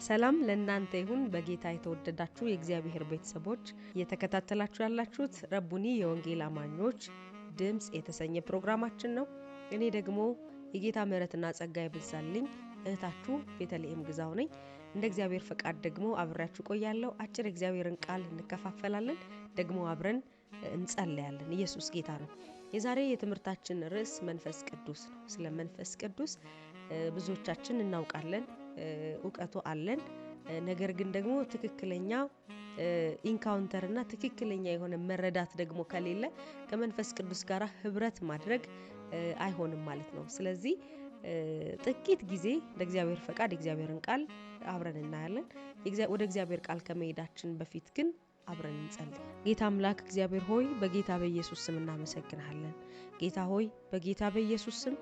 ሰላም ለእናንተ ይሁን በጌታ የተወደዳችሁ የእግዚአብሔር ቤተሰቦች እየተከታተላችሁ ያላችሁት ረቡኒ የወንጌል አማኞች ድምጽ የተሰኘ ፕሮግራማችን ነው። እኔ ደግሞ የጌታ ምሕረትና ጸጋ ይብዛልኝ እህታችሁ ቤተልሔም ግዛው ነኝ። እንደ እግዚአብሔር ፈቃድ ደግሞ አብራችሁ ቆያለሁ። አጭር እግዚአብሔርን ቃል እንከፋፈላለን፣ ደግሞ አብረን እንጸልያለን። ኢየሱስ ጌታ ነው። የዛሬ የትምህርታችን ርዕስ መንፈስ ቅዱስ ነው። ስለ መንፈስ ቅዱስ ብዙዎቻችን እናውቃለን፣ ዕውቀቱ አለን። ነገር ግን ደግሞ ትክክለኛ ኢንካውንተር እና ትክክለኛ የሆነ መረዳት ደግሞ ከሌለ ከመንፈስ ቅዱስ ጋር ህብረት ማድረግ አይሆንም ማለት ነው። ስለዚህ ጥቂት ጊዜ ለእግዚአብሔር ፈቃድ እግዚአብሔርን ቃል አብረን እናያለን። ወደ እግዚአብሔር ቃል ከመሄዳችን በፊት ግን አብረን እንጸልይ። ጌታ አምላክ እግዚአብሔር ሆይ በጌታ በኢየሱስ ስም እናመሰግናለን። ጌታ ሆይ በጌታ በኢየሱስ ስም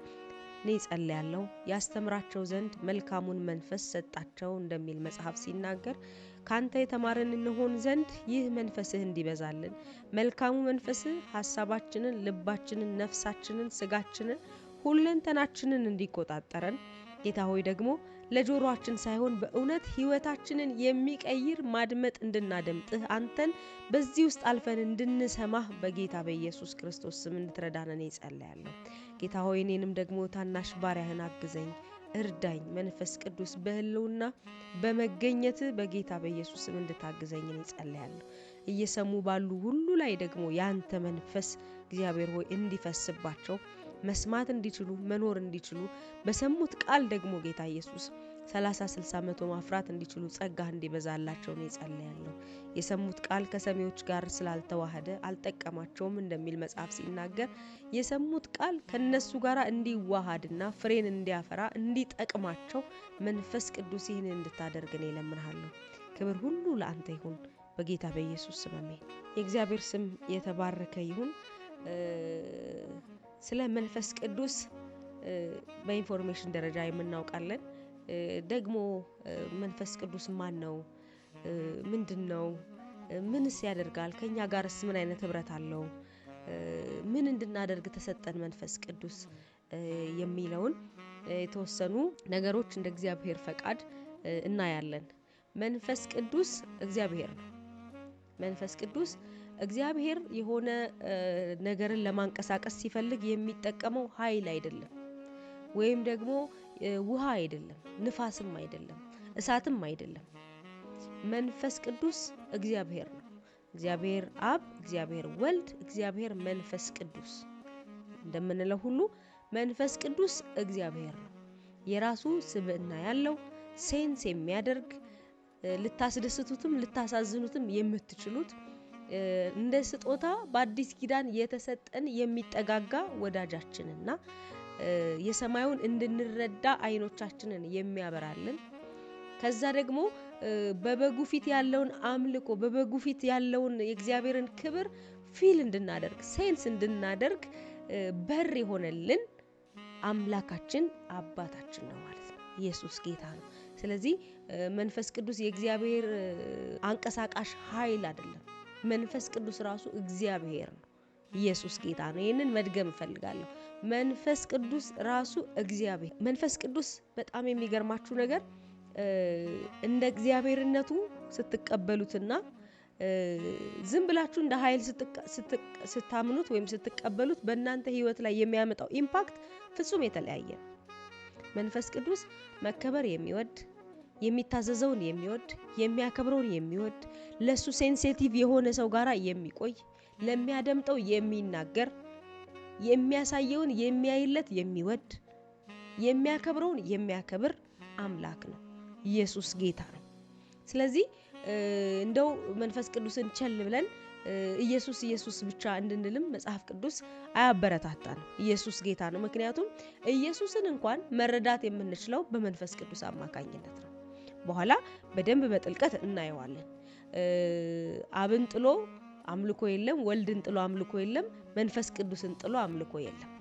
እኔ ጸልያለሁ ያስተምራቸው ዘንድ መልካሙን መንፈስ ሰጣቸው እንደሚል መጽሐፍ ሲናገር ካንተ የተማረን እንሆን ዘንድ ይህ መንፈስህ እንዲበዛልን መልካሙ መንፈስህ ሐሳባችንን፣ ልባችንን፣ ነፍሳችንን፣ ስጋችንን፣ ሁለንተናችንን እንዲቆጣጠረን ጌታ ሆይ ደግሞ ለጆሮአችን ሳይሆን በእውነት ህይወታችንን የሚቀይር ማድመጥ እንድናደምጥህ አንተን በዚህ ውስጥ አልፈን እንድንሰማህ በጌታ በኢየሱስ ክርስቶስ ስም እንድትረዳን እኔ ጸልያለሁ። ጌታ ሆይ እኔንም ደግሞ ታናሽ ባሪያህን አግዘኝ፣ እርዳኝ። መንፈስ ቅዱስ በህልውና በመገኘት በጌታ በኢየሱስ ስም እንድታግዘኝ እኔ ጸልያለሁ። እየሰሙ ባሉ ሁሉ ላይ ደግሞ ያንተ መንፈስ እግዚአብሔር ሆይ እንዲፈስባቸው መስማት እንዲችሉ መኖር እንዲችሉ በሰሙት ቃል ደግሞ ጌታ ኢየሱስ 30 60 100 ማፍራት እንዲችሉ ጸጋህ እንዲበዛላቸው ነው ጸልያለሁ። የሰሙት ቃል ከሰሚዎች ጋር ስላልተዋሃደ አልጠቀማቸውም እንደሚል መጽሐፍ ሲናገር የሰሙት ቃል ከነሱ ጋር እንዲዋሃድና ፍሬን እንዲያፈራ እንዲጠቅማቸው መንፈስ ቅዱስ ይህን እንድታደርግ ነው እለምንሃለሁ። ክብር ሁሉ ለአንተ ይሁን በጌታ በኢየሱስ ስም አሜን። የእግዚአብሔር ስም የተባረከ ይሁን። ስለ መንፈስ ቅዱስ በኢንፎርሜሽን ደረጃ የምናውቃለን። ደግሞ መንፈስ ቅዱስ ማን ነው? ምንድነው? ምንስ ያደርጋል? ከኛ ጋርስ ምን አይነት ህብረት አለው? ምን እንድናደርግ ተሰጠን መንፈስ ቅዱስ የሚለውን የተወሰኑ ነገሮች እንደ እግዚአብሔር ፈቃድ እናያለን። መንፈስ ቅዱስ እግዚአብሔር ነው። መንፈስ ቅዱስ እግዚአብሔር የሆነ ነገርን ለማንቀሳቀስ ሲፈልግ የሚጠቀመው ኃይል አይደለም፣ ወይም ደግሞ ውሃ አይደለም፣ ንፋስም አይደለም፣ እሳትም አይደለም። መንፈስ ቅዱስ እግዚአብሔር ነው። እግዚአብሔር አብ፣ እግዚአብሔር ወልድ፣ እግዚአብሔር መንፈስ ቅዱስ እንደምንለው ሁሉ መንፈስ ቅዱስ እግዚአብሔር ነው። የራሱ ስብዕና ያለው ሴንስ የሚያደርግ ልታስደስቱትም ልታሳዝኑትም የምትችሉት እንደ ስጦታ በአዲስ ኪዳን የተሰጠን የሚጠጋጋ ወዳጃችንና የሰማዩን እንድንረዳ አይኖቻችንን የሚያበራልን ከዛ ደግሞ በበጉ ፊት ያለውን አምልኮ በበጉ ፊት ያለውን የእግዚአብሔርን ክብር ፊል እንድናደርግ ሴንስ እንድናደርግ በር የሆነልን አምላካችን አባታችን ነው ማለት ነው። ኢየሱስ ጌታ ነው። ስለዚህ መንፈስ ቅዱስ የእግዚአብሔር አንቀሳቃሽ ኃይል አይደለም። መንፈስ ቅዱስ ራሱ እግዚአብሔር ነው። ኢየሱስ ጌታ ነው። ይሄንን መድገም እፈልጋለሁ። መንፈስ ቅዱስ ራሱ እግዚአብሔር። መንፈስ ቅዱስ በጣም የሚገርማችሁ ነገር እንደ እግዚአብሔርነቱ ስትቀበሉትና ዝም ብላችሁ እንደ ኃይል ስታምኑት ወይም ስትቀበሉት በእናንተ ህይወት ላይ የሚያመጣው ኢምፓክት ፍጹም የተለያየ ነው። መንፈስ ቅዱስ መከበር የሚወድ የሚታዘዘውን የሚወድ የሚያከብረውን የሚወድ ለሱ ሴንሲቲቭ የሆነ ሰው ጋራ የሚቆይ ለሚያደምጠው የሚናገር የሚያሳየውን የሚያይለት የሚወድ የሚያከብረውን የሚያከብር አምላክ ነው። ኢየሱስ ጌታ ነው። ስለዚህ እንደው መንፈስ ቅዱስን ቸል ብለን ኢየሱስ ኢየሱስ ብቻ እንድንልም መጽሐፍ ቅዱስ አያበረታታንም። ኢየሱስ ጌታ ነው። ምክንያቱም ኢየሱስን እንኳን መረዳት የምንችለው በመንፈስ ቅዱስ አማካኝነት ነው። በኋላ በደንብ በጥልቀት እናየዋለን። አብን ጥሎ አምልኮ የለም፣ ወልድን ጥሎ አምልኮ የለም፣ መንፈስ ቅዱስን ጥሎ አምልኮ የለም።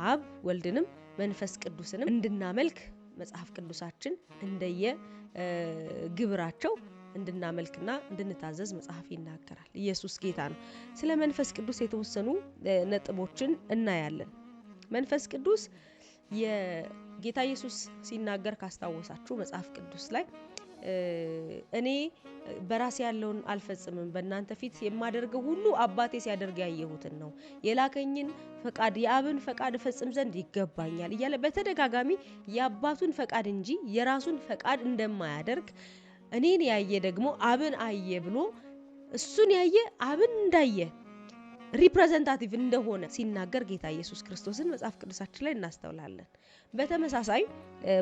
አብ ወልድንም መንፈስ ቅዱስንም እንድናመልክ መጽሐፍ ቅዱሳችን እንደየ ግብራቸው እንድናመልክና እንድንታዘዝ መጽሐፍ ይናገራል። ኢየሱስ ጌታ ነው። ስለ መንፈስ ቅዱስ የተወሰኑ ነጥቦችን እናያለን። መንፈስ ቅዱስ ጌታ ኢየሱስ ሲናገር ካስታወሳችሁ መጽሐፍ ቅዱስ ላይ እኔ በራሴ ያለውን አልፈጽምም በእናንተ ፊት የማደርገው ሁሉ አባቴ ሲያደርግ ያየሁትን ነው የላከኝን ፈቃድ የአብን ፈቃድ ፈጽም ዘንድ ይገባኛል እያለ በተደጋጋሚ የአባቱን ፈቃድ እንጂ የራሱን ፈቃድ እንደማያደርግ እኔን ያየ ደግሞ አብን አየ ብሎ እሱን ያየ አብን እንዳየ ሪፕሬዘንታቲቭ እንደሆነ ሲናገር ጌታ ኢየሱስ ክርስቶስን መጽሐፍ ቅዱሳችን ላይ እናስተውላለን። በተመሳሳይ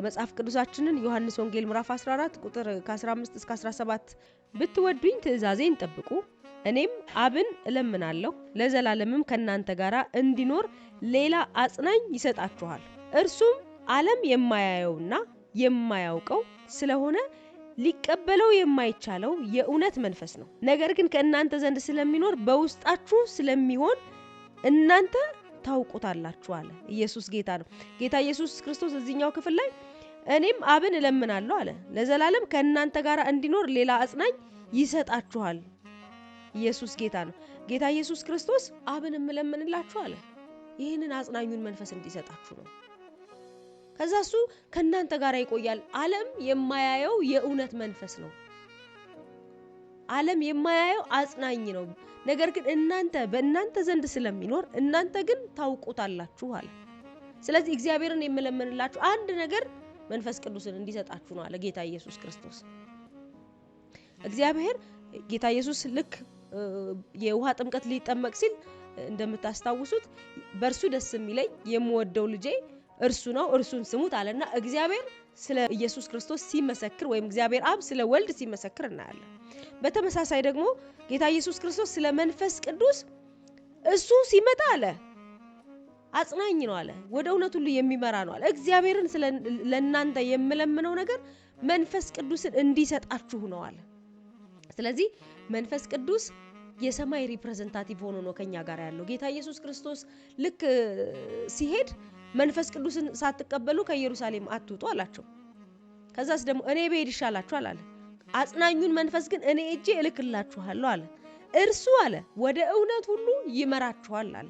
መጽሐፍ ቅዱሳችንን ዮሐንስ ወንጌል ምዕራፍ 14 ቁጥር ከ15 እስከ 17 ብትወዱኝ ትእዛዜን ጠብቁ እኔም አብን እለምናለሁ ለዘላለምም ከናንተ ጋር እንዲኖር ሌላ አጽናኝ ይሰጣችኋል እርሱም ዓለም የማያየውና የማያውቀው ስለሆነ ሊቀበለው የማይቻለው የእውነት መንፈስ ነው ነገር ግን ከእናንተ ዘንድ ስለሚኖር በውስጣችሁ ስለሚሆን እናንተ ታውቁታላችሁ አለ ኢየሱስ ጌታ ነው። ጌታ ኢየሱስ ክርስቶስ እዚህኛው ክፍል ላይ እኔም አብን እለምናለሁ አለ ለዘላለም ከእናንተ ጋር እንዲኖር ሌላ አጽናኝ ይሰጣችኋል። ኢየሱስ ጌታ ነው። ጌታ ኢየሱስ ክርስቶስ አብን እለምንላችሁ አለ ይሄንን አጽናኙን መንፈስ እንዲሰጣችሁ ነው። ከዛሱ ከናንተ ጋር ይቆያል ዓለም የማያየው የእውነት መንፈስ ነው ዓለም የማያየው አጽናኝ ነው ነገር ግን በእናንተ ዘንድ ስለሚኖር እናንተ ግን ታውቁታላችሁ አለ። ስለዚህ እግዚአብሔርን የምለምንላችሁ አንድ ነገር መንፈስ ቅዱስን እንዲሰጣችሁ ነው አለ ጌታ ኢየሱስ ክርስቶስ። እግዚአብሔር ጌታ ኢየሱስ ልክ የውሃ ጥምቀት ሊጠመቅ ሲል እንደምታስታውሱት በእርሱ ደስ የሚለኝ የምወደው ልጄ እርሱ ነው እርሱን ስሙት አለና እግዚአብሔር ስለ ኢየሱስ ክርስቶስ ሲመሰክር ወይም እግዚአብሔር አብ ስለ ወልድ ሲመሰክር እናያለን። በተመሳሳይ ደግሞ ጌታ ኢየሱስ ክርስቶስ ስለ መንፈስ ቅዱስ እሱ ሲመጣ አለ አጽናኝ ነው አለ ወደ እውነት ሁሉ የሚመራ ነው አለ። እግዚአብሔርን ለእናንተ የምለምነው ነገር መንፈስ ቅዱስን እንዲሰጣችሁ ነው አለ። ስለዚህ መንፈስ ቅዱስ የሰማይ ሪፕሬዘንታቲቭ ሆኖ ነው ከኛ ጋር ያለው። ጌታ ኢየሱስ ክርስቶስ ልክ ሲሄድ መንፈስ ቅዱስን ሳትቀበሉ ከኢየሩሳሌም አትውጡ አላቸው። ከዛስ ደግሞ እኔ ብሄድ ይሻላችኋል አለ አጽናኙን መንፈስ ግን እኔ እጄ እልክላችኋለሁ አለ እርሱ አለ ወደ እውነት ሁሉ ይመራችኋል አለ።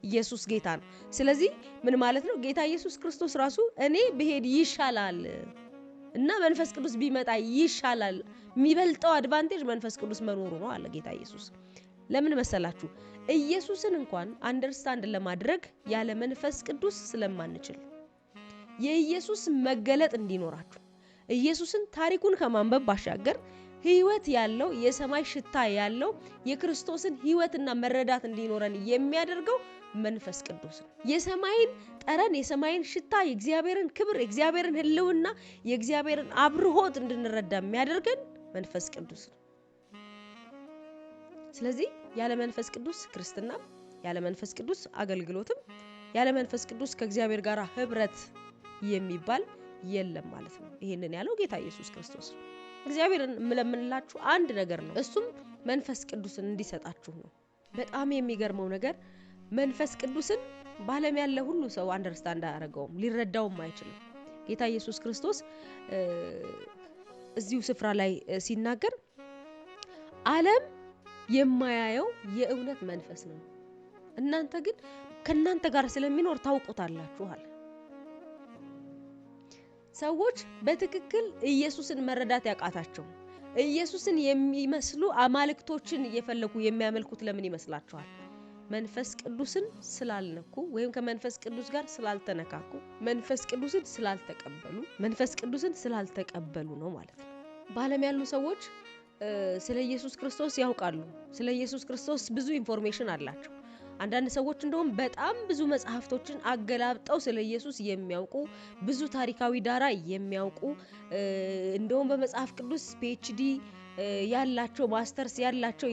ኢየሱስ ጌታ ነው። ስለዚህ ምን ማለት ነው? ጌታ ኢየሱስ ክርስቶስ ራሱ እኔ ብሄድ ይሻላል እና መንፈስ ቅዱስ ቢመጣ ይሻላል የሚበልጠው አድቫንቴጅ መንፈስ ቅዱስ መኖሩ ነው አለ ጌታ ኢየሱስ። ለምን መሰላችሁ? ኢየሱስን እንኳን አንደርስታንድ ለማድረግ ያለ መንፈስ ቅዱስ ስለማንችል የኢየሱስ መገለጥ እንዲኖራችሁ ኢየሱስን ታሪኩን ከማንበብ ባሻገር ህይወት ያለው የሰማይ ሽታ ያለው የክርስቶስን ህይወትና መረዳት እንዲኖረን የሚያደርገው መንፈስ ቅዱስ ነው። የሰማይን ጠረን የሰማይን ሽታ የእግዚአብሔርን ክብር የእግዚአብሔርን ህልውና የእግዚአብሔርን አብርሆት እንድንረዳ የሚያደርገን መንፈስ ቅዱስ ነው። ስለዚህ ያለ መንፈስ ቅዱስ ክርስትና ያለ መንፈስ ቅዱስ አገልግሎትም ያለ መንፈስ ቅዱስ ከእግዚአብሔር ጋር ህብረት የሚባል የለም ማለት ነው። ይሄንን ያለው ጌታ ኢየሱስ ክርስቶስ። እግዚአብሔርን ምለምንላችሁ አንድ ነገር ነው እሱም መንፈስ ቅዱስን እንዲሰጣችሁ ነው። በጣም የሚገርመው ነገር መንፈስ ቅዱስን ባለም ያለ ሁሉ ሰው አንደርስታንድ አያደርገውም ሊረዳውም አይችልም። ጌታ ኢየሱስ ክርስቶስ እዚሁ ስፍራ ላይ ሲናገር ዓለም የማያየው የእውነት መንፈስ ነው እናንተ ግን ከናንተ ጋር ስለሚኖር ታውቁታላችሁ አለ። ሰዎች በትክክል ኢየሱስን መረዳት ያቃታቸው ኢየሱስን የሚመስሉ አማልክቶችን እየፈለጉ የሚያመልኩት ለምን ይመስላችኋል? መንፈስ ቅዱስን ስላልነኩ ወይም ከመንፈስ ቅዱስ ጋር ስላልተነካኩ መንፈስ ቅዱስን ስላልተቀበሉ ነው ማለት ነው። በዓለም ያሉ ሰዎች ስለ ኢየሱስ ክርስቶስ ያውቃሉ። ስለ ኢየሱስ ክርስቶስ ብዙ ኢንፎርሜሽን አላቸው። አንዳንድ ሰዎች እንደውም በጣም ብዙ መጽሐፍቶችን አገላብጠው ስለ ኢየሱስ የሚያውቁ ብዙ ታሪካዊ ዳራ የሚያውቁ እንደውም በመጽሐፍ ቅዱስ PhD ያላቸው ማስተርስ ያላቸው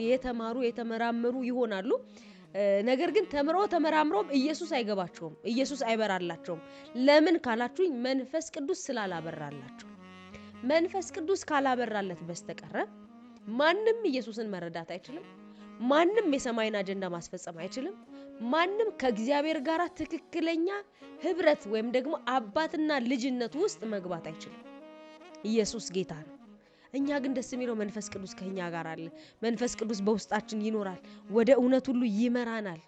የተመራመሩ ይሆናሉ። ነገር ግን ተመራምረውም ኢየሱስ አይገባቸውም ኢየሱስ አይበራላቸውም። ለምን ካላችሁኝ መንፈስ ቅዱስ ስላላበራላቸው። መንፈስ ቅዱስ ካላበራለት በስተቀር ማንም ኢየሱስን መረዳት አይችልም። ማንም የሰማይን አጀንዳ ማስፈጸም አይችልም። ማንም ከእግዚአብሔር ጋር ትክክለኛ ህብረት ወይም ደግሞ አባትና ልጅነት ውስጥ መግባት አይችልም። ኢየሱስ ጌታ ነው። እኛ ግን ደስ የሚለው መንፈስ ቅዱስ ከኛ ጋር አለ። መንፈስ ቅዱስ በውስጣችን ይኖራል፣ ወደ እውነት ሁሉ ይመራናል።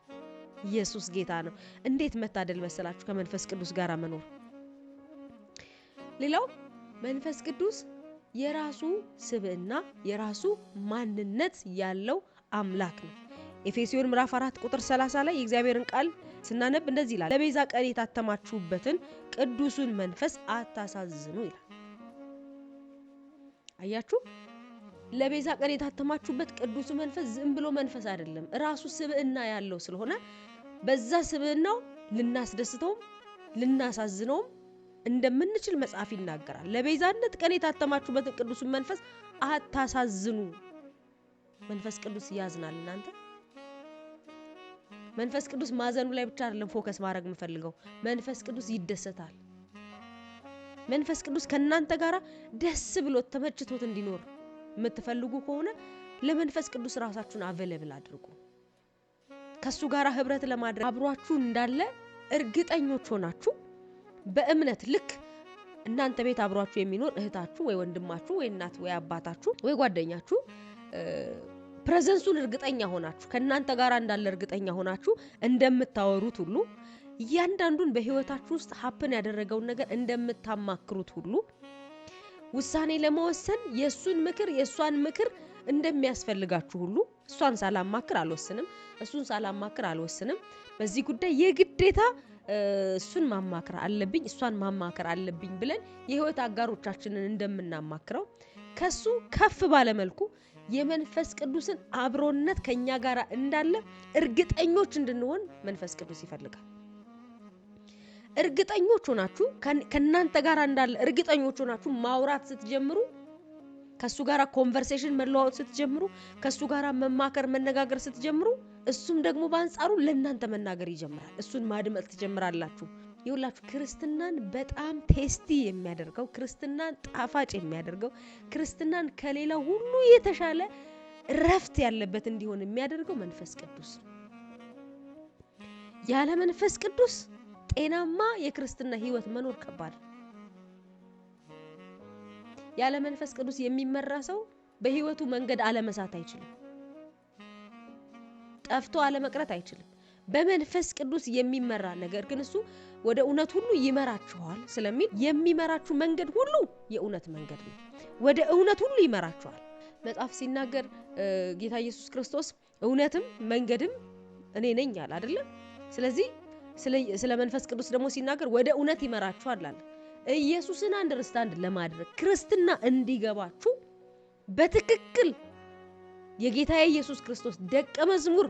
ኢየሱስ ጌታ ነው። እንዴት መታደል መሰላችሁ ከመንፈስ ቅዱስ ጋር መኖር። ሌላው መንፈስ ቅዱስ የራሱ ስብዕና የራሱ ማንነት ያለው አምላክ ነው። ኤፌሶን ምዕራፍ 4 ቁጥር 30 ላይ የእግዚአብሔርን ቃል ስናነብ እንደዚህ ይላል፣ ለቤዛ ቀን የታተማችሁበትን ቅዱሱን መንፈስ አታሳዝኑ ይላል። አያችሁ፣ ለቤዛ ቀን የታተማችሁበት ቅዱሱ መንፈስ ዝም ብሎ መንፈስ አይደለም፣ ራሱ ስብዕና ያለው ስለሆነ በዛ ስብዕናው ልናስደስተውም ልናሳዝነውም እንደምንችል መጽሐፍ ይናገራል። ለቤዛነት ቀን የታተማችሁበትን ቅዱሱን መንፈስ አታሳዝኑ። መንፈስ ቅዱስ ያዝናል። እናንተ መንፈስ ቅዱስ ማዘኑ ላይ ብቻ አይደለም ፎከስ ማድረግ የምፈልገው፣ መንፈስ ቅዱስ ይደሰታል። መንፈስ ቅዱስ ከናንተ ጋር ደስ ብሎት ተመችቶት እንዲኖር የምትፈልጉ ከሆነ ለመንፈስ ቅዱስ ራሳችሁን አቬሌብል አድርጉ። ከሱ ጋር ህብረት ለማድረግ አብሯችሁ እንዳለ እርግጠኞች ሆናችሁ በእምነት ልክ እናንተ ቤት አብሯችሁ የሚኖር እህታችሁ ወይ ወንድማችሁ ወይ እናት ወይ አባታችሁ ወይ ጓደኛችሁ ፕሬዘንሱን እርግጠኛ ሆናችሁ ከናንተ ጋር እንዳለ እርግጠኛ ሆናችሁ እንደምታወሩት ሁሉ እያንዳንዱን በህይወታችሁ ውስጥ ሀፕን ያደረገውን ነገር እንደምታማክሩት ሁሉ ውሳኔ ለመወሰን የሱን ምክር የሷን ምክር እንደሚያስፈልጋችሁ ሁሉ እሷን ሳላማክር አልወስንም፣ እሱን ሳላማክር አልወስንም፣ በዚህ ጉዳይ የግዴታ እሱን ማማከር አለብኝ እሷን ማማከር አለብኝ ብለን የህይወት አጋሮቻችንን እንደምናማክረው ከሱ ከፍ ባለ መልኩ የመንፈስ ቅዱስን አብሮነት ከኛ ጋር እንዳለ እርግጠኞች እንድንሆን መንፈስ ቅዱስ ይፈልጋል። እርግጠኞች ሆናችሁ ከናንተ ጋር እንዳለ እርግጠኞች ሆናችሁ ማውራት ስትጀምሩ፣ ከሱ ጋር ኮንቨርሴሽን መለዋወጥ ስትጀምሩ፣ ከሱ ጋር መማከር መነጋገር ስትጀምሩ፣ እሱም ደግሞ በአንጻሩ ለእናንተ መናገር ይጀምራል። እሱን ማድመጥ ትጀምራላችሁ። ይኸውላችሁ ክርስትናን በጣም ቴስቲ የሚያደርገው፣ ክርስትናን ጣፋጭ የሚያደርገው፣ ክርስትናን ከሌላው ሁሉ የተሻለ ረፍት ያለበት እንዲሆን የሚያደርገው መንፈስ ቅዱስ። ያለ መንፈስ ቅዱስ ጤናማ የክርስትና ህይወት መኖር ከባድ። ያለ መንፈስ ቅዱስ የሚመራ ሰው በህይወቱ መንገድ አለመሳት አይችልም፣ ጠፍቶ አለመቅረት አይችልም። በመንፈስ ቅዱስ የሚመራ ነገር ግን እሱ ወደ እውነት ሁሉ ይመራችኋል ስለሚል የሚመራችሁ መንገድ ሁሉ የእውነት መንገድ ነው። ወደ እውነት ሁሉ ይመራችኋል። መጽሐፍ ሲናገር ጌታ ኢየሱስ ክርስቶስ እውነትም መንገድም እኔ ነኝ አለ አይደል? ስለዚህ ስለ መንፈስ ቅዱስ ደግሞ ሲናገር ወደ እውነት ይመራችኋል አለ። ኢየሱስን አንደርስታንድ ለማድረግ ክርስትና እንዲገባችሁ በትክክል የጌታ ኢየሱስ ክርስቶስ ደቀ መዝሙር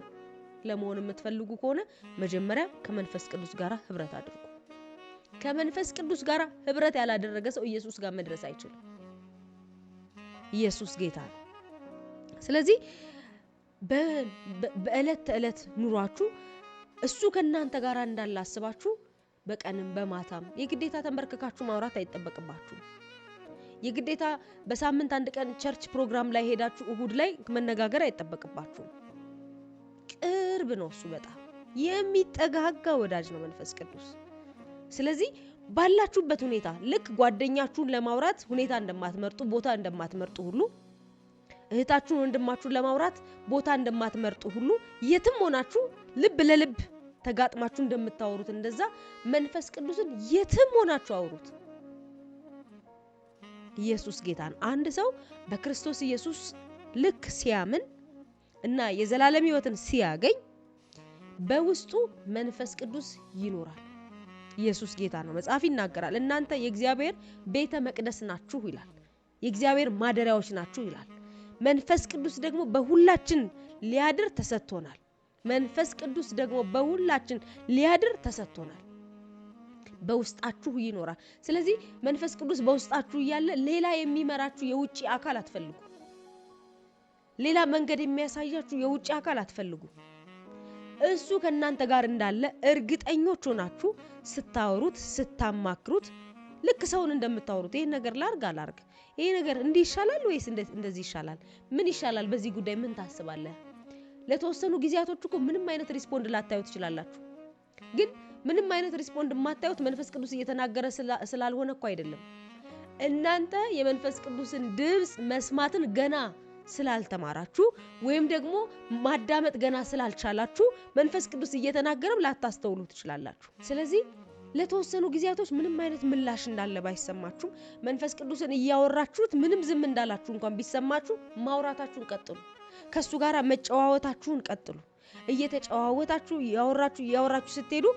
ለመሆን የምትፈልጉ ከሆነ መጀመሪያ ከመንፈስ ቅዱስ ጋር ህብረት አድርጉ። ከመንፈስ ቅዱስ ጋር ህብረት ያላደረገ ሰው ኢየሱስ ጋር መድረስ አይችልም። ኢየሱስ ጌታ ነው። ስለዚህ በእለት ተእለት ኑሯችሁ እሱ ከናንተ ጋር እንዳለ አስባችሁ በቀንም በማታም የግዴታ ተንበርክካችሁ ማውራት አይጠበቅባችሁ። የግዴታ በሳምንት አንድ ቀን ቸርች ፕሮግራም ላይ ሄዳችሁ እሁድ ላይ መነጋገር አይጠበቅባችሁ። ቅርብ ነው እሱ፣ በጣም የሚጠጋጋ ወዳጅ ነው መንፈስ ቅዱስ። ስለዚህ ባላችሁበት ሁኔታ ልክ ጓደኛችሁን ለማውራት ሁኔታ እንደማትመርጡ ቦታ እንደማትመርጡ ሁሉ እህታችሁን ወንድማችሁን ለማውራት ቦታ እንደማትመርጡ ሁሉ የትም ሆናችሁ ልብ ለልብ ተጋጥማችሁ እንደምታወሩት እንደዛ መንፈስ ቅዱስን የትም ሆናችሁ አውሩት። ኢየሱስ ጌታ ነው። አንድ ሰው በክርስቶስ ኢየሱስ ልክ ሲያምን እና የዘላለም ሕይወትን ሲያገኝ በውስጡ መንፈስ ቅዱስ ይኖራል። ኢየሱስ ጌታ ነው። መጽሐፍ ይናገራል፣ እናንተ የእግዚአብሔር ቤተ መቅደስ ናችሁ ይላል። የእግዚአብሔር ማደሪያዎች ናችሁ ይላል። መንፈስ ቅዱስ ደግሞ በሁላችን ሊያድር ተሰጥቶናል። መንፈስ ቅዱስ ደግሞ በሁላችን ሊያድር ተሰጥቶናል። በውስጣችሁ ይኖራል። ስለዚህ መንፈስ ቅዱስ በውስጣችሁ እያለ ሌላ የሚመራችሁ የውጪ አካል አትፈልጉ። ሌላ መንገድ የሚያሳያችሁ የውጪ አካል አትፈልጉ። እሱ ከናንተ ጋር እንዳለ እርግጠኞች ሆናችሁ ስታወሩት ስታማክሩት፣ ልክ ሰውን እንደምታወሩት ይሄን ነገር ላርግ አላርግ፣ ይሄ ነገር እንዲህ ይሻላል ወይስ እንደዚህ ይሻላል፣ ምን ይሻላል፣ በዚህ ጉዳይ ምን ታስባለህ? ለተወሰኑ ጊዜያቶች እኮ ምንም አይነት ሪስፖንድ ላታዩ ትችላላችሁ። ግን ምንም አይነት ሪስፖንድ የማታዩት መንፈስ ቅዱስ እየተናገረ ስላልሆነ እኮ አይደለም። እናንተ የመንፈስ ቅዱስን ድምጽ መስማትን ገና ስላልተማራችሁ ወይም ደግሞ ማዳመጥ ገና ስላልቻላችሁ መንፈስ ቅዱስ እየተናገረም ላታስተውሉ ትችላላችሁ። ስለዚህ ለተወሰኑ ጊዜያቶች ምንም አይነት ምላሽ እንዳለ ባይሰማችሁ መንፈስ ቅዱስን እያወራችሁት ምንም ዝም እንዳላችሁ እንኳን ቢሰማችሁ ማውራታችሁን ቀጥሉ። ከሱ ጋር መጨዋወታችሁን ቀጥሉ። እየተጨዋወታችሁ ያወራችሁ ስትሄዱ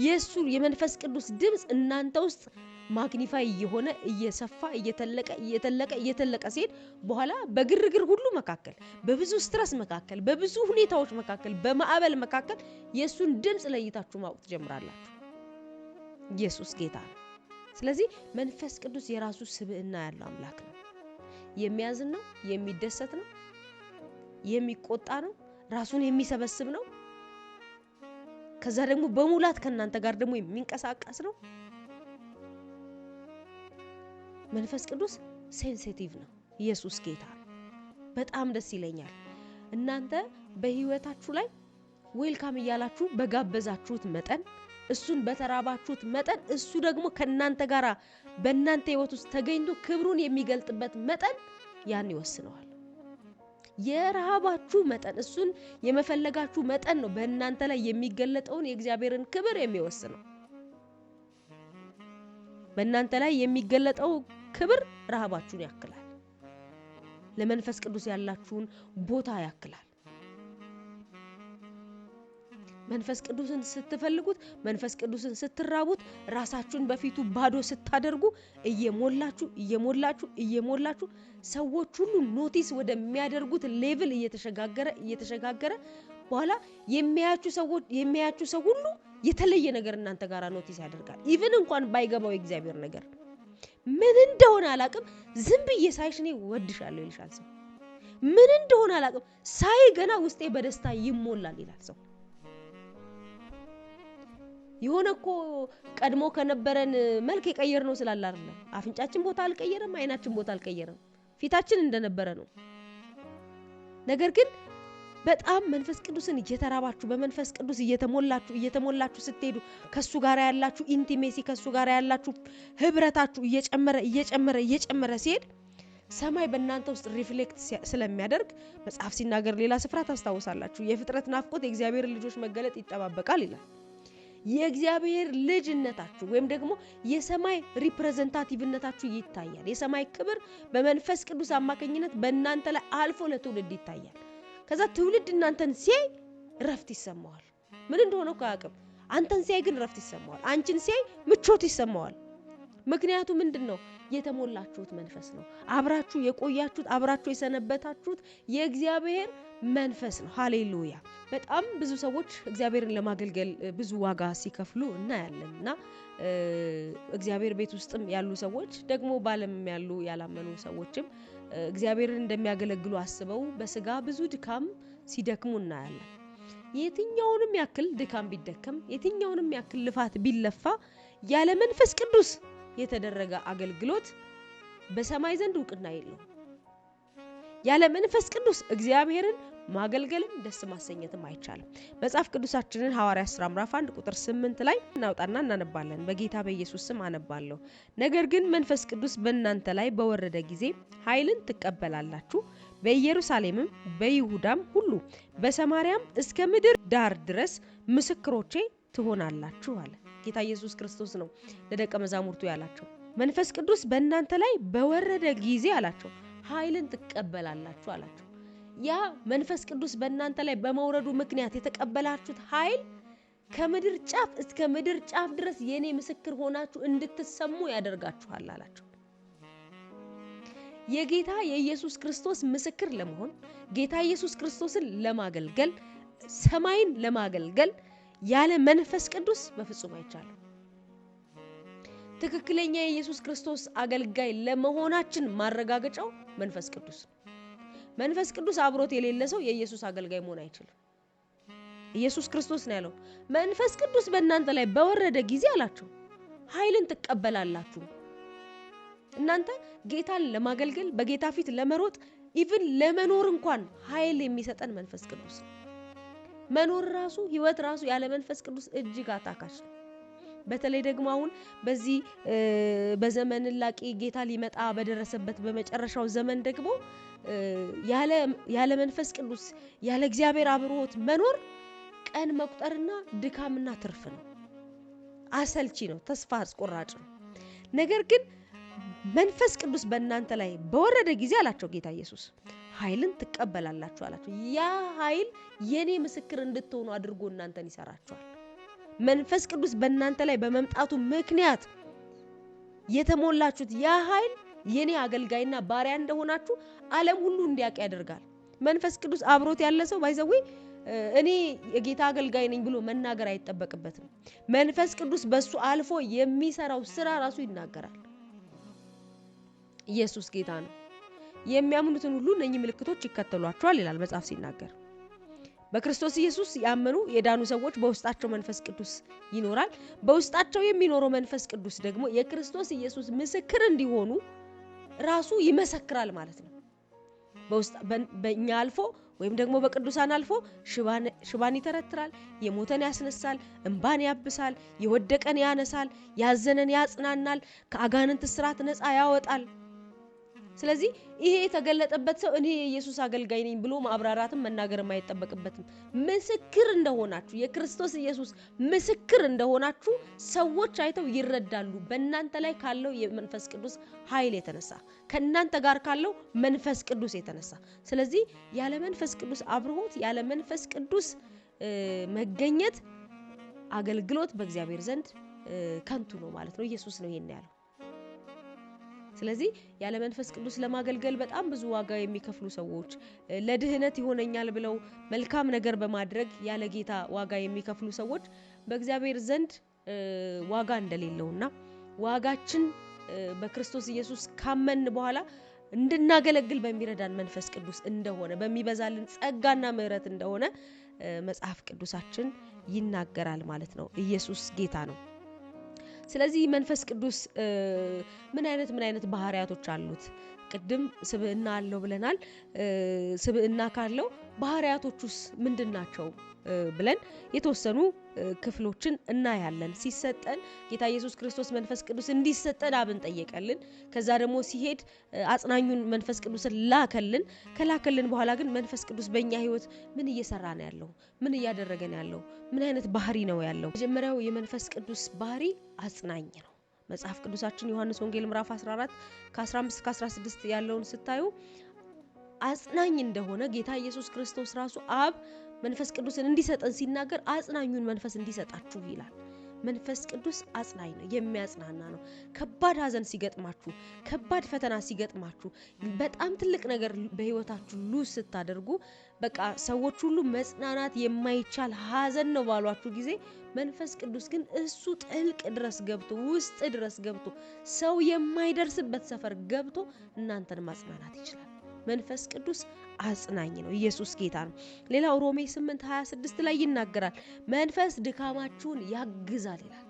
የሱ የመንፈስ ቅዱስ ድምጽ እናንተ ውስጥ ማግኒፋይ የሆነ እየሰፋ እየተለቀ ሲሄድ በኋላ በግርግር ሁሉ መካከል በብዙ ስትረስ መካከል በብዙ ሁኔታዎች መካከል በማዕበል መካከል የሱን ድምጽ ለይታችሁ ማወቅ ትጀምራላችሁ። ኢየሱስ ጌታ ነው። ስለዚህ መንፈስ ቅዱስ የራሱ ስብዕና ያለው አምላክ ነው። የሚያዝን ነው፣ የሚደሰት ነው፣ የሚቆጣ ነው፣ ራሱን የሚሰበስብ ነው። ከዛ ደግሞ በሙላት ከናንተ ጋር ደግሞ የሚንቀሳቀስ ነው። መንፈስ ቅዱስ ሴንሲቲቭ ነው። ኢየሱስ ጌታ ነው። በጣም ደስ ይለኛል። እናንተ በህይወታችሁ ላይ ዌልካም እያላችሁ በጋበዛችሁት መጠን እሱን በተራባችሁት መጠን እሱ ደግሞ ከናንተ ጋር በእናንተ ህይወት ውስጥ ተገኝቶ ክብሩን የሚገልጥበት መጠን ያን ይወስነዋል። የረሃባችሁ መጠን እሱን የመፈለጋችሁ መጠን ነው በእናንተ ላይ የሚገለጠውን የእግዚአብሔርን ክብር የሚወስነው። በእናንተ ላይ የሚገለጠው ክብር ረሃባችሁን ያክላል። ለመንፈስ ቅዱስ ያላችሁን ቦታ ያክላል። መንፈስ ቅዱስን ስትፈልጉት፣ መንፈስ ቅዱስን ስትራቡት፣ ራሳችሁን በፊቱ ባዶ ስታደርጉ እየሞላችሁ ሰዎች ሁሉ ኖቲስ ወደሚያደርጉት ሌቭል እየተሸጋገረ በኋላ የሚያያችሁ ሰው ሁሉ የተለየ ነገር እናንተ ጋር ኖቲስ ያደርጋል። ኢቭን እንኳን ባይገባው የእግዚአብሔር ነገር ምን እንደሆነ አላቅም፣ ዝም ብዬ ሳይሽ እኔ ወድሻለሁ ይልሻል ሰው። ምን እንደሆነ አላቅም፣ ሳይ ገና ውስጤ በደስታ ይሞላል ይላል ሰው። የሆነኮ ቀድሞ ከነበረን መልክ የቀየር ነው ስላለ አይደለም። አፍንጫችን ቦታ አልቀየረም፣ አይናችን ቦታ አልቀየረም፣ ፊታችን እንደነበረ ነው። ነገር ግን በጣም መንፈስ ቅዱስን እየተራባችሁ በመንፈስ ቅዱስ እየተሞላችሁ ስትሄዱ ከሱ ጋር ያላችሁ ኢንቲሜሲ ከሱ ጋር ያላችሁ ህብረታችሁ እየጨመረ ሲሄድ ሰማይ በእናንተ ውስጥ ሪፍሌክት ስለሚያደርግ መጽሐፍ ሲናገር ሌላ ስፍራ ታስታውሳላችሁ። የፍጥረት ናፍቆት የእግዚአብሔር ልጆች መገለጥ ይጠባበቃል ይላል። የእግዚአብሔር ልጅነታችሁ ወይም ደግሞ የሰማይ ሪፕሬዘንታቲቭነታችሁ ይታያል። የሰማይ ክብር በመንፈስ ቅዱስ አማካኝነት በእናንተ ላይ አልፎ ለትውልድ ይታያል። ከዛ ትውልድ እናንተን ሲያይ ረፍት ይሰማዋል። ምን እንደሆነ እኮ አያውቅም። አንተን ሲያይ ግን ረፍት ይሰማዋል። አንቺን ሲያይ ምቾት ይሰማዋል። ምክንያቱ ምንድነው? የተሞላችሁት መንፈስ ነው። አብራችሁ የቆያችሁት አብራችሁ የሰነበታችሁት የእግዚአብሔር መንፈስ ነው። ሃሌሉያ። በጣም ብዙ ሰዎች እግዚአብሔርን ለማገልገል ብዙ ዋጋ ሲከፍሉ እናያለንና እግዚአብሔር ቤት ውስጥም ያሉ ሰዎች ደግሞ ባለም ያሉ ያላመኑ ሰዎችም እግዚአብሔርን እንደሚያገለግሉ አስበው በስጋ ብዙ ድካም ሲደክሙ እናያለን። የትኛውንም ያክል ድካም ቢደከም የትኛውንም ያክል ልፋት ቢለፋ ያለ መንፈስ ቅዱስ የተደረገ አገልግሎት በሰማይ ዘንድ ዕውቅና የለውም። ያለ መንፈስ ቅዱስ እግዚአብሔርን ማገልገልም ደስ ማሰኘትም አይቻልም። መጽሐፍ ቅዱሳችንን ሐዋርያት ሥራ ምዕራፍ 1 ቁጥር 8 ላይ እናውጣና እናነባለን። በጌታ በኢየሱስ ስም አነባለሁ። ነገር ግን መንፈስ ቅዱስ በእናንተ ላይ በወረደ ጊዜ ኃይልን ትቀበላላችሁ፣ በኢየሩሳሌምም በይሁዳም ሁሉ በሰማርያም እስከ ምድር ዳር ድረስ ምስክሮቼ ትሆናላችሁ አለ። ጌታ ኢየሱስ ክርስቶስ ነው ለደቀ መዛሙርቱ ያላቸው። መንፈስ ቅዱስ በእናንተ ላይ በወረደ ጊዜ አላቸው ኃይልን ትቀበላላችሁ አላቸው። ያ መንፈስ ቅዱስ በእናንተ ላይ በመውረዱ ምክንያት የተቀበላችሁት ኃይል ከምድር ጫፍ እስከ ምድር ጫፍ ድረስ የኔ ምስክር ሆናችሁ እንድትሰሙ ያደርጋችኋል አላቸው። የጌታ የኢየሱስ ክርስቶስ ምስክር ለመሆን ጌታ ኢየሱስ ክርስቶስን ለማገልገል ሰማይን ለማገልገል ያለ መንፈስ ቅዱስ በፍጹም አይቻልም። ትክክለኛ የኢየሱስ ክርስቶስ አገልጋይ ለመሆናችን ማረጋገጫው መንፈስ ቅዱስ። መንፈስ ቅዱስ አብሮት የሌለ ሰው የኢየሱስ አገልጋይ መሆን አይችልም። ኢየሱስ ክርስቶስ ነው ያለው መንፈስ ቅዱስ በእናንተ ላይ በወረደ ጊዜ አላቸው ኃይልን ትቀበላላችሁ። እናንተ ጌታን ለማገልገል በጌታ ፊት ለመሮጥ ኢቭን ለመኖር እንኳን ኃይል የሚሰጠን መንፈስ ቅዱስ። መኖር ራሱ ህይወት ራሱ ያለ መንፈስ ቅዱስ እጅግ አታካሽ ነው። በተለይ ደግሞ አሁን በዚህ በዘመን ላቂ ጌታ ሊመጣ በደረሰበት በመጨረሻው ዘመን ደግሞ ያለ መንፈስ ቅዱስ ያለ እግዚአብሔር አብሮት መኖር ቀን መቁጠርና ድካምና ትርፍ ነው። አሰልቺ ነው፣ ተስፋ አስቆራጭ ነው። ነገር ግን መንፈስ ቅዱስ በእናንተ ላይ በወረደ ጊዜ አላቸው ጌታ ኢየሱስ ኃይልን ትቀበላላችሁ አላቸው። ያ ኃይል የኔ ምስክር እንድትሆኑ አድርጎ እናንተን ይሰራችኋል። መንፈስ ቅዱስ በእናንተ ላይ በመምጣቱ ምክንያት የተሞላችሁት ያ ኃይል የኔ አገልጋይና ባሪያ እንደሆናችሁ ዓለም ሁሉ እንዲያውቅ ያደርጋል። መንፈስ ቅዱስ አብሮት ያለ ሰው ባይዘው እኔ የጌታ አገልጋይ ነኝ ብሎ መናገር አይጠበቅበትም። መንፈስ ቅዱስ በሱ አልፎ የሚሰራው ስራ ራሱ ይናገራል። ኢየሱስ ጌታ ነው። የሚያምኑትን ሁሉ እነኚህ ምልክቶች ይከተሏቸዋል ይላል መጽሐፍ ሲናገር። በክርስቶስ ኢየሱስ ያመኑ የዳኑ ሰዎች በውስጣቸው መንፈስ ቅዱስ ይኖራል። በውስጣቸው የሚኖረው መንፈስ ቅዱስ ደግሞ የክርስቶስ ኢየሱስ ምስክር እንዲሆኑ ራሱ ይመሰክራል ማለት ነው። በእኛ አልፎ ወይም ደግሞ በቅዱሳን አልፎ ሽባን ይተረትራል፣ የሞተን ያስነሳል፣ እንባን ያብሳል፣ የወደቀን ያነሳል፣ ያዘነን ያጽናናል፣ ከአጋንንት እስራት ነፃ ያወጣል። ስለዚህ ይሄ የተገለጠበት ሰው እኔ የኢየሱስ አገልጋይ ነኝ ብሎ ማብራራትም መናገርም አይጠበቅበትም። ምስክር እንደሆናችሁ የክርስቶስ ኢየሱስ ምስክር እንደሆናችሁ ሰዎች አይተው ይረዳሉ። በእናንተ ላይ ካለው የመንፈስ ቅዱስ ኃይል የተነሳ ከእናንተ ጋር ካለው መንፈስ ቅዱስ የተነሳ። ስለዚህ ያለ መንፈስ ቅዱስ አብርሆት ያለ መንፈስ ቅዱስ መገኘት አገልግሎት በእግዚአብሔር ዘንድ ከንቱ ነው ማለት ነው። ኢየሱስ ነው ይሄን ያለው። ስለዚህ ያለ መንፈስ ቅዱስ ለማገልገል በጣም ብዙ ዋጋ የሚከፍሉ ሰዎች ለድህነት ይሆነኛል ብለው መልካም ነገር በማድረግ ያለ ጌታ ዋጋ የሚከፍሉ ሰዎች በእግዚአብሔር ዘንድ ዋጋ እንደሌለውና ዋጋችን በክርስቶስ ኢየሱስ ካመን በኋላ እንድናገለግል በሚረዳን መንፈስ ቅዱስ እንደሆነ በሚበዛልን ጸጋና ምሕረት እንደሆነ መጽሐፍ ቅዱሳችን ይናገራል ማለት ነው። ኢየሱስ ጌታ ነው። ስለዚህ መንፈስ ቅዱስ ምን አይነት ባህሪያቶች አሉት? ቅድም ስብዕና አለው ብለናል። ስብዕና ካለው ባህሪያቶቹስ ምንድናቸው ብለን የተወሰኑ ክፍሎችን እናያለን። ሲሰጠን ጌታ ኢየሱስ ክርስቶስ መንፈስ ቅዱስ እንዲሰጠን አብን ጠየቀልን። ከዛ ደግሞ ሲሄድ አጽናኙን መንፈስ ቅዱስን ላከልን። ከላከልን በኋላ ግን መንፈስ ቅዱስ በእኛ ሕይወት ምን እየሰራ ነው ያለው? ምን እያደረገ ነው ያለው? ምን አይነት ባህሪ ነው ያለው? መጀመሪያው የመንፈስ ቅዱስ ባህሪ አጽናኝ ነው። መጽሐፍ ቅዱሳችን ዮሐንስ ወንጌል ምዕራፍ 14 ከ15 እስከ 16 ያለውን ስታዩ አጽናኝ እንደሆነ ጌታ ኢየሱስ ክርስቶስ ራሱ አብ መንፈስ ቅዱስን እንዲሰጠን ሲናገር አጽናኙን መንፈስ እንዲሰጣችሁ ይላል። መንፈስ ቅዱስ አጽናኝ ነው፣ የሚያጽናና ነው። ከባድ ሐዘን ሲገጥማችሁ፣ ከባድ ፈተና ሲገጥማችሁ፣ በጣም ትልቅ ነገር በህይወታችሁ ሉዝ ስታደርጉ፣ በቃ ሰዎች ሁሉ መጽናናት የማይቻል ሐዘን ነው ባሏችሁ ጊዜ መንፈስ ቅዱስ ግን እሱ ጥልቅ ድረስ ገብቶ ውስጥ ድረስ ገብቶ ሰው የማይደርስበት ሰፈር ገብቶ እናንተን ማጽናናት ይችላል። መንፈስ ቅዱስ አጽናኝ ነው። ኢየሱስ ጌታ ነው። ሌላው ሮሜ 8:26 ላይ ይናገራል። መንፈስ ድካማችሁን ያግዛል ይላል።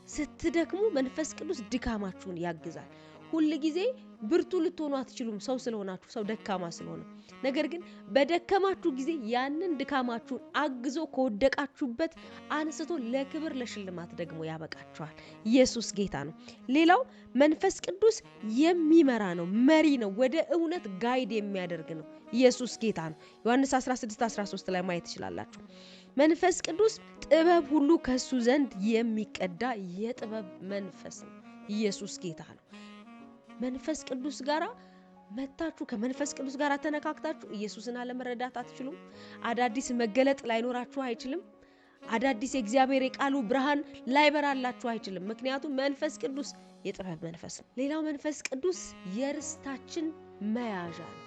ስትደክሙ መንፈስ ቅዱስ ድካማችሁን ያግዛል። ሁሉ ጊዜ ብርቱ ልትሆኑ አትችሉም፣ ሰው ስለሆናችሁ፣ ሰው ደካማ ስለሆነ። ነገር ግን በደከማችሁ ጊዜ ያንን ድካማችሁን አግዞ ከወደቃችሁበት አንስቶ ለክብር ለሽልማት ደግሞ ያበቃችኋል። ኢየሱስ ጌታ ነው። ሌላው መንፈስ ቅዱስ የሚመራ ነው፣ መሪ ነው፣ ወደ እውነት ጋይድ የሚያደርግ ነው። ኢየሱስ ጌታ ነው። ዮሐንስ 16:13 ላይ ማየት ትችላላችሁ። መንፈስ ቅዱስ ጥበብ ሁሉ ከሱ ዘንድ የሚቀዳ የጥበብ መንፈስ ነው። ኢየሱስ ጌታ ነው። መንፈስ ቅዱስ ጋራ መታችሁ ከመንፈስ ቅዱስ ጋራ ተነካክታችሁ ኢየሱስን አለመረዳት አትችሉም። አዳዲስ መገለጥ ላይኖራችሁ አይችልም። አዳዲስ የእግዚአብሔር የቃሉ ብርሃን ላይበራላችሁ አይችልም። ምክንያቱም መንፈስ ቅዱስ የጥበብ መንፈስ ነው። ሌላው መንፈስ ቅዱስ የርስታችን መያዣ ነው።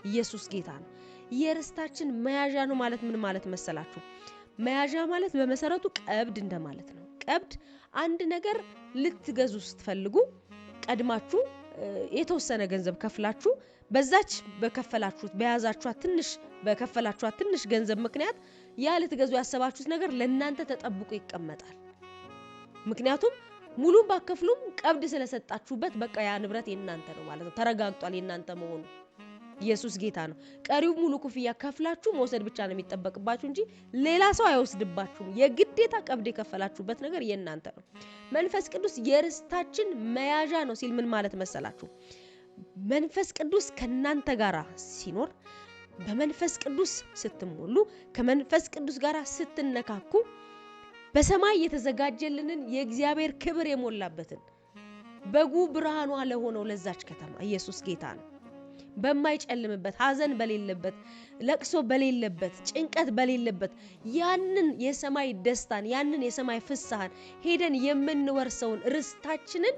ኢየሱስ ጌታ ነው። የርስታችን መያዣ ነው ማለት ምን ማለት መሰላችሁ? መያዣ ማለት በመሰረቱ ቀብድ እንደማለት ነው። ቀብድ አንድ ነገር ልትገዙ ስትፈልጉ ቀድማችሁ የተወሰነ ገንዘብ ከፍላችሁ በዛች በከፈላችሁት በከፈላችሁት ትንሽ ገንዘብ ምክንያት ያ ልትገዙ ያሰባችሁት ነገር ለእናንተ ተጠብቆ ይቀመጣል። ምክንያቱም ሙሉ ባከፍሉም ቀብድ ስለሰጣችሁበት በቃ ያ ንብረት የእናንተ ነው ማለት ነው። ተረጋግጧል የእናንተ መሆኑ። ኢየሱስ ጌታ ነው። ቀሪው ሙሉ ክፍያ ከፍላችሁ መውሰድ ብቻ ነው የሚጠበቅባችሁ እንጂ ሌላ ሰው አይወስድባችሁም። የግዴታ ቀብድ የከፈላችሁበት ነገር የእናንተ ነው። መንፈስ ቅዱስ የርስታችን መያዣ ነው ሲል ምን ማለት መሰላችሁ? መንፈስ ቅዱስ ከናንተ ጋራ ሲኖር፣ በመንፈስ ቅዱስ ስትሞሉ፣ ከመንፈስ ቅዱስ ጋራ ስትነካኩ በሰማይ የተዘጋጀልንን የእግዚአብሔር ክብር የሞላበትን በጉ ብርሃኗ ለሆነው ለዛች ከተማ ኢየሱስ ጌታ ነው። በማይጨልምበት ሐዘን በሌለበት ለቅሶ በሌለበት ጭንቀት በሌለበት ያንን የሰማይ ደስታን ያንን የሰማይ ፍስሐን ሄደን የምንወርሰውን ርስታችንን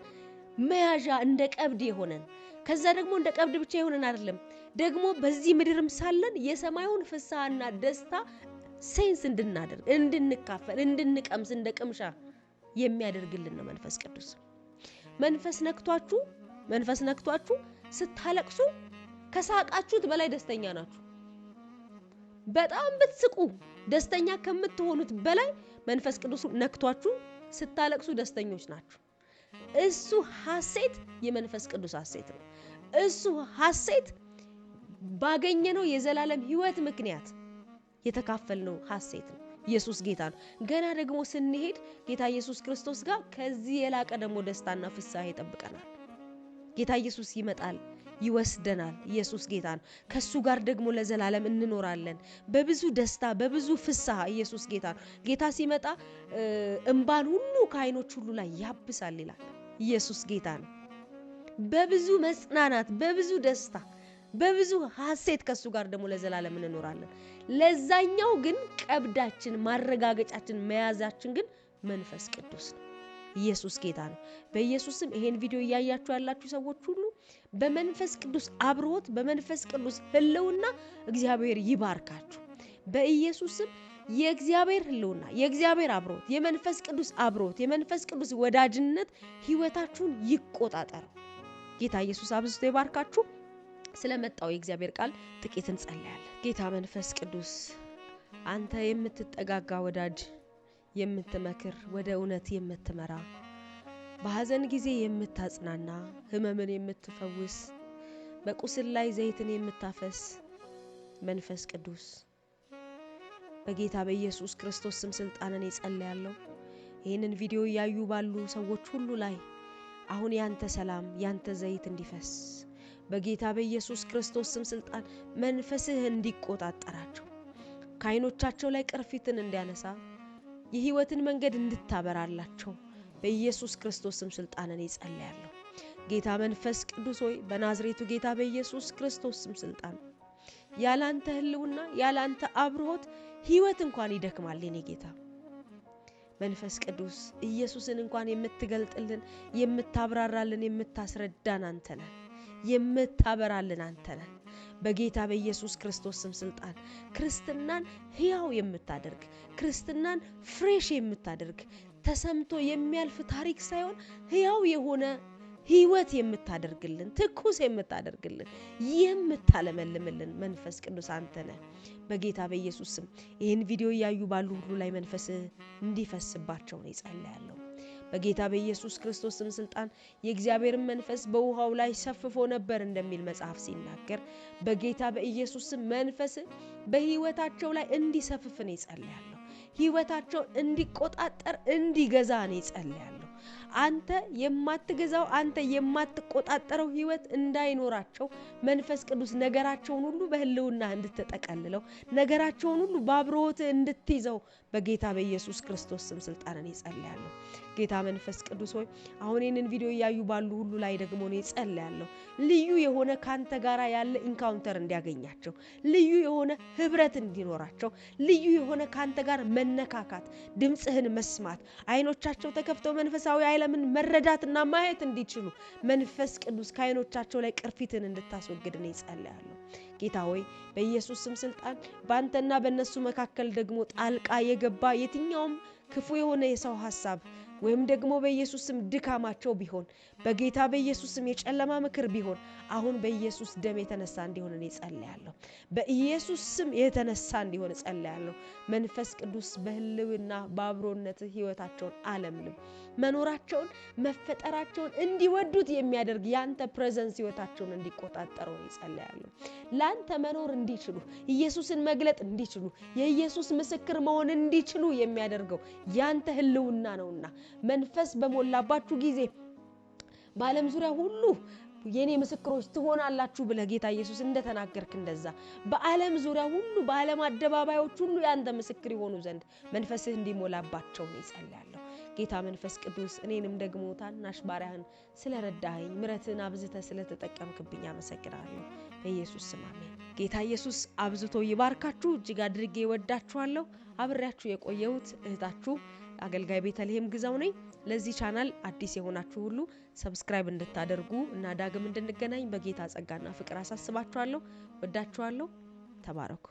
መያዣ እንደ ቀብድ የሆነን ከዛ ደግሞ እንደ ቀብድ ብቻ የሆነን አይደለም ደግሞ በዚህ ምድርም ሳለን የሰማዩን ፍስሐና ደስታ ሴንስ እንድናደርግ እንድንካፈል እንድንቀምስ እንደ ቅምሻ የሚያደርግልን ነው መንፈስ ቅዱስ። መንፈስ ነክቷችሁ ስታለቅሱ ከሳቃችሁት በላይ ደስተኛ ናችሁ። በጣም ብትስቁ ደስተኛ ከምትሆኑት በላይ መንፈስ ቅዱስ ነክቷችሁ ስታለቅሱ ደስተኞች ናችሁ። እሱ ሐሴት የመንፈስ ቅዱስ ሐሴት ነው። እሱ ሐሴት ባገኘነው የዘላለም ሕይወት ምክንያት የተካፈልነው ሐሴት ነው። ኢየሱስ ጌታ ነው። ገና ደግሞ ስንሄድ ጌታ ኢየሱስ ክርስቶስ ጋር ከዚህ የላቀ ደግሞ ደስታና ፍስሐ ይጠብቀናል። ጌታ ኢየሱስ ይመጣል፣ ይወስደናል። ኢየሱስ ጌታ ነው። ከሱ ጋር ደግሞ ለዘላለም እንኖራለን በብዙ ደስታ በብዙ ፍስሐ። ኢየሱስ ጌታ ነው። ጌታ ሲመጣ እንባን ሁሉ ከዓይኖች ሁሉ ላይ ያብሳል ይላል። ኢየሱስ ጌታ ነው። በብዙ መጽናናት በብዙ ደስታ በብዙ ሐሴት ከሱ ጋር ደግሞ ለዘላለም እንኖራለን። ለዛኛው ግን ቀብዳችን ማረጋገጫችን መያዛችን ግን መንፈስ ቅዱስ ነው። ኢየሱስ ጌታ ነው። በኢየሱስም ይሄን ቪዲዮ እያያችሁ ያላችሁ ሰዎች ሁሉ በመንፈስ ቅዱስ አብሮት በመንፈስ ቅዱስ ህልውና እግዚአብሔር ይባርካችሁ። በኢየሱስም የእግዚአብሔር ህልውና የእግዚአብሔር አብሮት የመንፈስ ቅዱስ አብሮት የመንፈስ ቅዱስ ወዳጅነት ህይወታችሁን ይቆጣጠር። ጌታ ኢየሱስ አብዝቶ ይባርካችሁ። ስለመጣው የእግዚአብሔር ቃል ጥቂት እንጸልያለን። ጌታ መንፈስ ቅዱስ አንተ የምትጠጋጋ ወዳጅ የምትመክር ወደ እውነት የምትመራ በሐዘን ጊዜ የምታጽናና ህመምን የምትፈውስ በቁስል ላይ ዘይትን የምታፈስ መንፈስ ቅዱስ በጌታ በኢየሱስ ክርስቶስ ስም ስልጣንን ይጸልያለሁ። ይህንን ቪዲዮ ያዩ ባሉ ሰዎች ሁሉ ላይ አሁን ያንተ ሰላም ያንተ ዘይት እንዲፈስ በጌታ በኢየሱስ ክርስቶስ ስም ስልጣን መንፈስህ እንዲቆጣጠራቸው ከዓይኖቻቸው ላይ ቅርፊትን እንዲያነሳ የህይወትን መንገድ እንድታበራላቸው በኢየሱስ ክርስቶስ ስም ስልጣንን ይጸልያለሁ። ጌታ መንፈስ ቅዱስ ሆይ በናዝሬቱ ጌታ በኢየሱስ ክርስቶስ ስም ስልጣን ያላንተ ህልውና ያላንተ አብሮት ህይወት እንኳን ይደክማል። የኔ ጌታ መንፈስ ቅዱስ ኢየሱስን እንኳን የምትገልጥልን የምታብራራልን የምታስረዳን አንተ ነህ። የምታበራልን አንተ ነህ። በጌታ በኢየሱስ ክርስቶስ ስም ስልጣን ክርስትናን ሕያው የምታደርግ ክርስትናን ፍሬሽ የምታደርግ ተሰምቶ የሚያልፍ ታሪክ ሳይሆን ሕያው የሆነ ህይወት የምታደርግልን ትኩስ የምታደርግልን የምታለመልምልን መንፈስ ቅዱስ አንተ ነህ። በጌታ በኢየሱስ ስም ይህን ቪዲዮ ያዩ ባሉ ሁሉ ላይ መንፈስ እንዲፈስባቸው ነው ይጸልያለሁ። በጌታ በኢየሱስ ክርስቶስ ስም ስልጣን የእግዚአብሔር መንፈስ በውሃው ላይ ሰፍፎ ነበር እንደሚል መጽሐፍ ሲናገር በጌታ በኢየሱስ ስም መንፈስ በህይወታቸው ላይ እንዲሰፍፍ ነው ይጸልያለሁ። ህይወታቸው እንዲቆጣጠር እንዲገዛ ነው ይጸልያለሁ። አንተ የማትገዛው አንተ የማትቆጣጠረው ህይወት እንዳይኖራቸው መንፈስ ቅዱስ ነገራቸውን ሁሉ በህልውና እንድትጠቀልለው ነገራቸውን ሁሉ ባብሮት እንድትይዘው በጌታ በኢየሱስ ክርስቶስ ስም ስልጣንን ይጸልያለሁ። ጌታ መንፈስ ቅዱስ ሆይ አሁን ይህንን ቪዲዮ ያዩ ባሉ ሁሉ ላይ ደግሞ ነው ይጸልያለሁ። ልዩ የሆነ ካንተ ጋራ ያለ ኢንካውንተር እንዲያገኛቸው ልዩ የሆነ ህብረት እንዲኖራቸው ልዩ የሆነ ካንተ ጋር መነካካት ድምጽህን መስማት አይኖቻቸው ተከፍተው መንፈሳዊ ዓለምን መረዳትና ማየት እንዲችሉ መንፈስ ቅዱስ ከዓይኖቻቸው ላይ ቅርፊትን እንድታስወግድ ነው ይጸልያለሁ። ጌታ ሆይ በኢየሱስ ስም ስልጣን ባንተና በእነሱ መካከል ደግሞ ጣልቃ የገባ የትኛውም ክፉ የሆነ የሰው ሐሳብ ወይም ደግሞ በኢየሱስ ስም ድካማቸው ቢሆን በጌታ በኢየሱስ ስም የጨለማ ምክር ቢሆን አሁን በኢየሱስ ደም የተነሳ እንዲሆን እኔ ጸልያለሁ። በኢየሱስ ስም የተነሳ እንዲሆን ጸልያለሁ። መንፈስ ቅዱስ በህልውና በአብሮነት ህይወታቸውን አለምልም መኖራቸውን መፈጠራቸውን እንዲወዱት የሚያደርግ ያንተ ፕሬዘንስ ህይወታቸውን እንዲቆጣጠረው ጸልያለሁ። ላንተ መኖር እንዲችሉ ኢየሱስን መግለጥ እንዲችሉ የኢየሱስ ምስክር መሆን እንዲችሉ የሚያደርገው ያንተ ህልውና ነውና መንፈስ በሞላባችሁ ጊዜ በዓለም ዙሪያ ሁሉ የኔ ምስክሮች ትሆናላችሁ ብለህ ጌታ ኢየሱስ እንደተናገርክ እንደዛ በዓለም ዙሪያ ሁሉ በዓለም አደባባዮች ሁሉ ያንተ ምስክር ይሆኑ ዘንድ መንፈስህ እንዲሞላባቸው ይጸልያለሁ። ጌታ መንፈስ ቅዱስ እኔንም ደግሞ ታናሽ ባሪያህን ስለረዳኸኝ ምሕረትን አብዝተህ ስለተጠቀምክብኝ አመሰግናለሁ። በኢየሱስ ስም አሜን። ጌታ ኢየሱስ አብዝቶ ይባርካችሁ። እጅግ አድርጌ ወዳችኋለሁ። አብሬያችሁ የቆየሁት እህታችሁ አገልጋይ ቤተልሔም ግዛው ነኝ። ለዚህ ቻናል አዲስ የሆናችሁ ሁሉ ሰብስክራይብ እንድታደርጉ እና ዳግም እንድንገናኝ በጌታ ጸጋና ፍቅር አሳስባችኋለሁ። ወዳችኋለሁ። ተባረኩ።